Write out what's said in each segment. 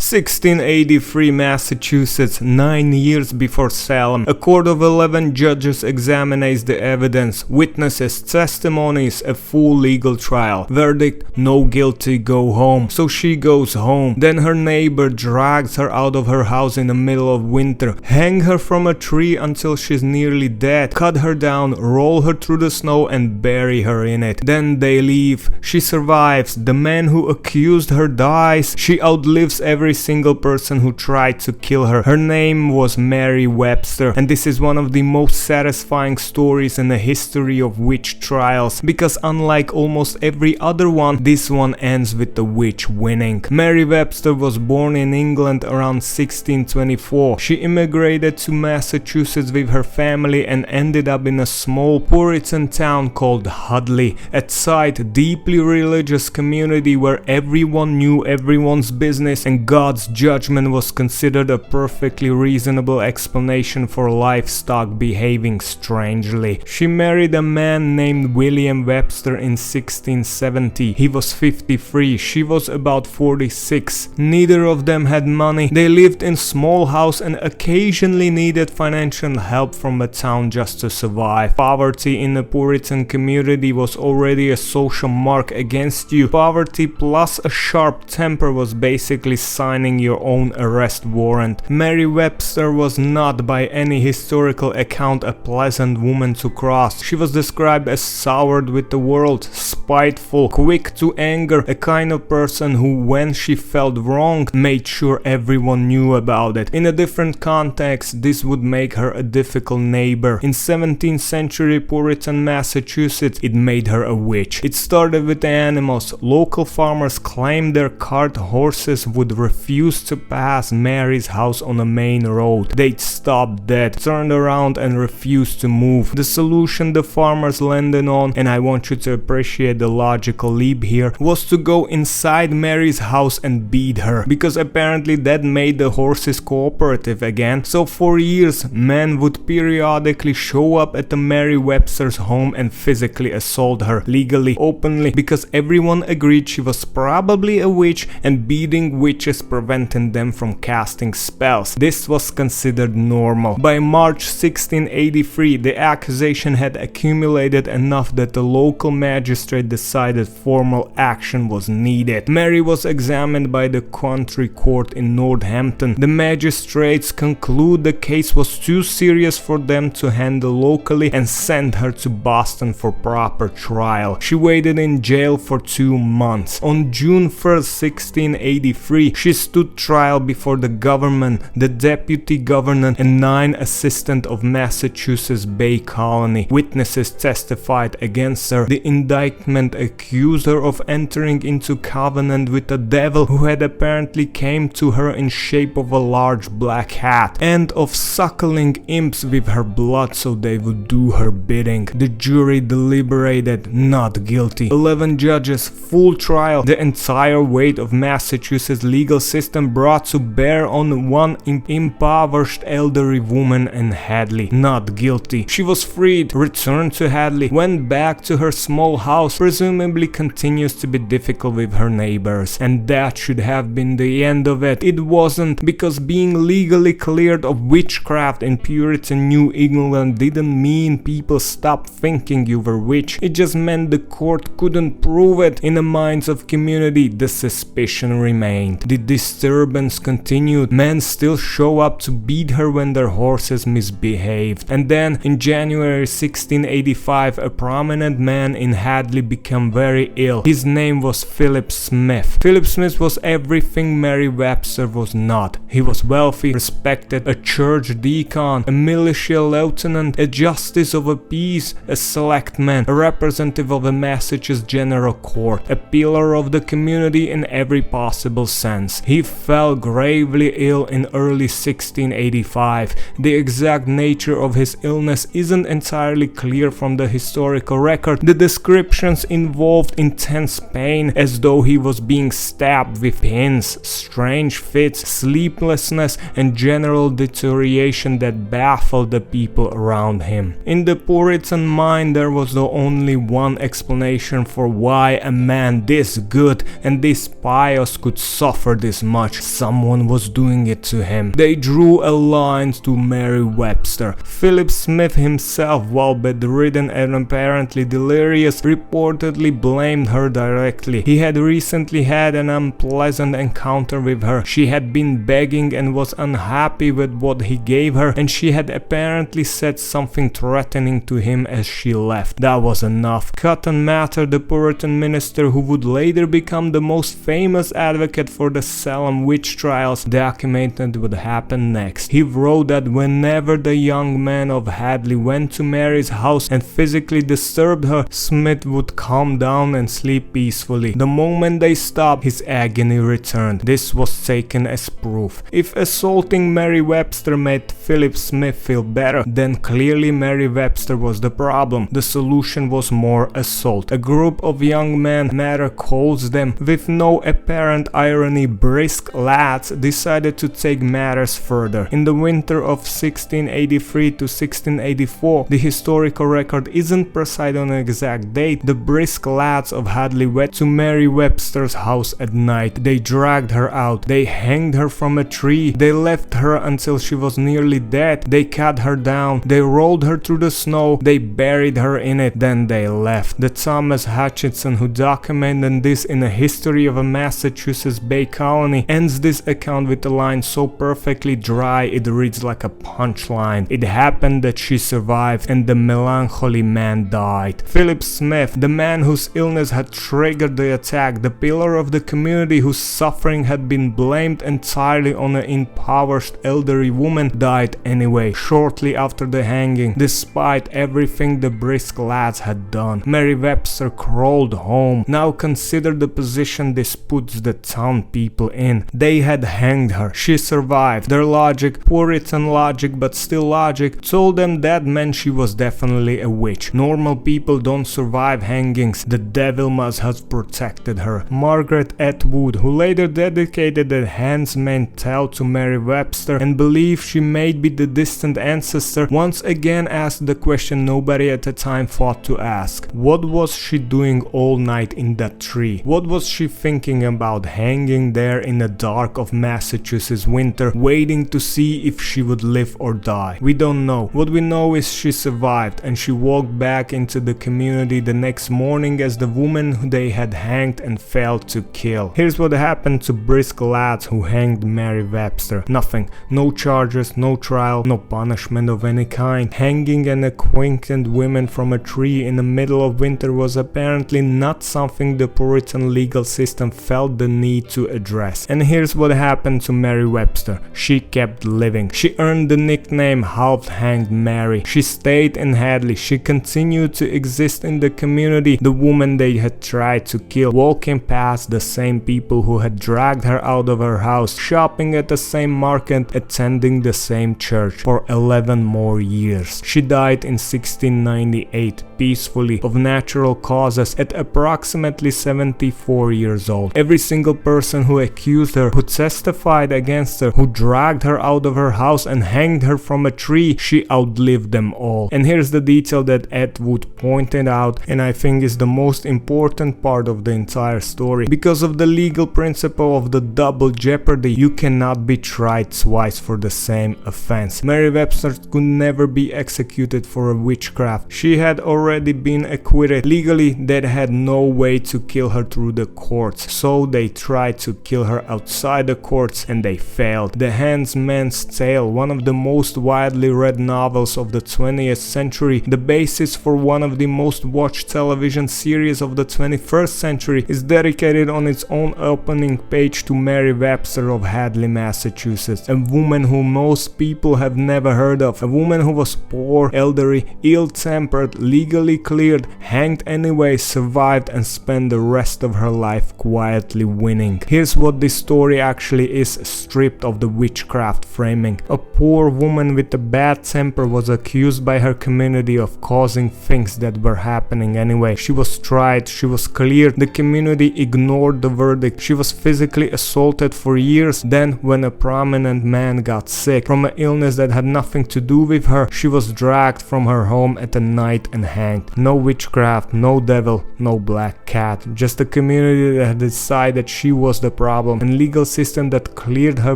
1683 Massachusetts, 9 years before Salem. A court of 11 judges examines the evidence, witnesses, testimonies, a full legal trial. Verdict: no guilty, go home. So she goes home. Then her neighbor drags her out of her house in the middle of winter, hang her from a tree until she's nearly dead, cut her down, roll her through the snow and bury her in it. Then they leave. She survives. The man who accused her dies. She outlives every single person who tried to kill her. Her name was Mary Webster, and this is one of the most satisfying stories in the history of witch trials, because unlike almost every other one, this one ends with the witch winning. Mary Webster was born in England around 1624. She immigrated to Massachusetts with her family and ended up in a small Puritan town called Hadley, a tight, deeply religious community where everyone knew everyone's business and God's judgment was considered a perfectly reasonable explanation for livestock behaving strangely. She married a man named William Webster in 1670. He was 53, she was about 46. Neither of them had money. They lived in a small house and occasionally needed financial help from the town just to survive. Poverty in the Puritan community was already a social mark against you. Poverty plus a sharp temper was basically signing your own arrest warrant. Mary Webster was not by any historical account a pleasant woman to cross. She was described as soured with the world, spiteful, quick to anger, a kind of person who, when she felt wronged, made sure everyone knew about it. In a different context, this would make her a difficult neighbor. In 17th century Puritan Massachusetts, it made her a witch. It started with the animals. Local farmers claimed their cart horses would refuse to pass Mary's house on a main road. They'd stop dead, turned around and refused to move. The solution the farmers landed on, and I want you to appreciate the logical leap here, was to go inside Mary's house and beat her, because apparently that made the horses cooperative again. So for years, men would periodically show up at the Mary Webster's home and physically assault her, legally, openly, because everyone agreed she was probably a witch and beating witches preventing them from casting spells. This was considered normal. By March 1683, the accusation had accumulated enough that the local magistrate decided formal action was needed. Mary was examined by the country court in Northampton. The magistrates conclude the case was too serious for them to handle locally and sent her to Boston for proper trial. She waited in jail for 2 months. On June 1st, 1683, she stood trial before the government, the deputy governor, and 9 assistants of Massachusetts Bay Colony. Witnesses testified against her. The indictment accused her of entering into covenant with the devil, who had apparently came to her in shape of a large black hat, and of suckling imps with her blood so they would do her bidding. The jury deliberated not guilty. 11 judges, full trial, the entire weight of Massachusetts legal system brought to bear on one impoverished elderly woman in Hadley. Not guilty. She was freed, returned to Hadley, went back to her small house, presumably continues to be difficult with her neighbors. And that should have been the end of it. It wasn't, because being legally cleared of witchcraft in Puritan New England didn't mean people stopped thinking you were witch. It just meant the court couldn't prove it. In the minds of community, the suspicion remained. The disturbance continued. Men still show up to beat her when their horses misbehaved. And then in January 1685, a prominent man in Hadley became very ill. His name was Philip Smith. Philip Smith was everything Mary Webster was not. He was wealthy, respected, a church deacon, a militia lieutenant, a justice of a peace, a selectman, a representative of the Massachusetts General Court, a pillar of the community in every possible sense. He fell gravely ill in early 1685. The exact nature of his illness isn't entirely clear from the historical record. The descriptions involved intense pain, as though he was being stabbed with pins, strange fits, sleeplessness, and general deterioration that baffled the people around him. In the Puritan mind, there was the only one explanation for why a man this good and this pious could suffer this this much. Someone was doing it to him. They drew a line to Mary Webster. Philip Smith himself, while bedridden and apparently delirious, reportedly blamed her directly. He had recently had an unpleasant encounter with her. She had been begging and was unhappy with what he gave her, and she had apparently said something threatening to him as she left. That was enough. Cotton Mather, the Puritan minister who would later become the most famous advocate for the Salem witch trials, documented what happened next. He wrote that whenever the young man of Hadley went to Mary's house and physically disturbed her, Smith would calm down and sleep peacefully. The moment they stopped, his agony returned. This was taken as proof. If assaulting Mary Webster made Philip Smith feel better, then clearly Mary Webster was the problem. The solution was more assault. A group of young men, Mather calls them, with no apparent irony, brisk lads, decided to take matters further. In the winter of 1683 to 1684, the historical record isn't precise on an exact date, the brisk lads of Hadley went to Mary Webster's house at night. They dragged her out. They hanged her from a tree. They left her until she was nearly dead. They cut her down. They rolled her through the snow. They buried her in it. Then they left. The Thomas Hutchinson, who documented this in A History of a Massachusetts Bay Colony, ends this account with a line so perfectly dry it reads like a punchline. It happened that she survived and the melancholy man died. Philip Smith, the man whose illness had triggered the attack, the pillar of the community whose suffering had been blamed entirely on an impoverished elderly woman, died anyway, shortly after the hanging, despite everything the brisk lads had done. Mary Webster crawled home. Now consider the position this puts the town people in. They had hanged her. She survived. Their logic, Puritan logic but still logic, told them that meant she was definitely a witch. Normal people don't survive hangings. The devil must have protected her. Margaret Atwood, who later dedicated the Handmaid tale to Mary Webster and believed she may be the distant ancestor, once again asked the question nobody at the time thought to ask. What was she doing all night in that tree? What was she thinking about, hanging there in the dark of Massachusetts winter, waiting to see if she would live or die? We don't know. What we know is she survived, and she walked back into the community the next morning as the woman who they had hanged and failed to kill. Here's what happened to brisk lads who hanged Mary Webster. Nothing. No charges, no trial, no punishment of any kind. Hanging an acquainted woman from a tree in the middle of winter was apparently not something the Puritan legal system felt the need to address. And here's what happened to Mary Webster. She kept living. She earned the nickname Half-Hanged Mary. She stayed in Hadley. She continued to exist in the community, the woman they had tried to kill, walking past the same people who had dragged her out of her house, shopping at the same market, attending the same church for 11 more years. She died in 1698 peacefully of natural causes at approximately 74 years old. Every single person who accused her, who testified against her, who dragged her out of her house and hanged her from a tree, she outlived them all. And here's the detail that Atwood pointed out, and I think is the most important part of the entire story. Because of the legal principle of the double jeopardy, you cannot be tried twice for the same offense. Mary Webster could never be executed for a witchcraft. She had already been acquitted. Legally, they had no way to kill her through the courts, so they tried to kill her outside the courts and they failed. The Handmaid's Tale, one of the most widely read novels of the 20th century, the basis for one of the most watched television series of the 21st century, is dedicated on its own opening page to Mary Webster of Hadley, Massachusetts, a woman who most people have never heard of, a woman who was poor, elderly, ill-tempered, legally cleared, hanged anyway, survived and spent the rest of her life quietly winning. Here's what this story actually is, stripped of the witchcraft framing. A poor woman with a bad temper was accused by her community of causing things that were happening anyway. She was tried, she was cleared, the community ignored the verdict, she was physically assaulted for years. Then, when a prominent man got sick from an illness that had nothing to do with her, she was dragged from her home at night and hanged. No witchcraft, no devil, no black cat, just a community that had decided she was the problem problem and legal system that cleared her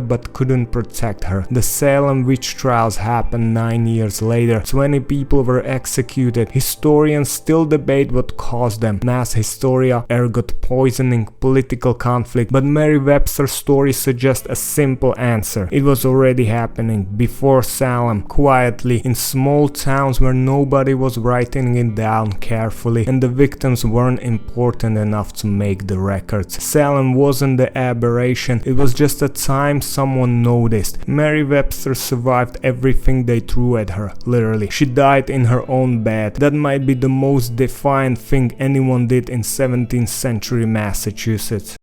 but couldn't protect her. The Salem witch trials happened 9 years later. 20 people were executed. Historians still debate what caused them. Mass hysteria, ergot poisoning, political conflict, but Mary Webster's story suggests a simple answer. It was already happening before Salem, quietly, in small towns where nobody was writing it down carefully and the victims weren't important enough to make the records. Salem wasn't the aberration, it was just a time someone noticed. Mary Webster survived everything they threw at her, literally. She died in her own bed. That might be the most defiant thing anyone did in 17th century Massachusetts.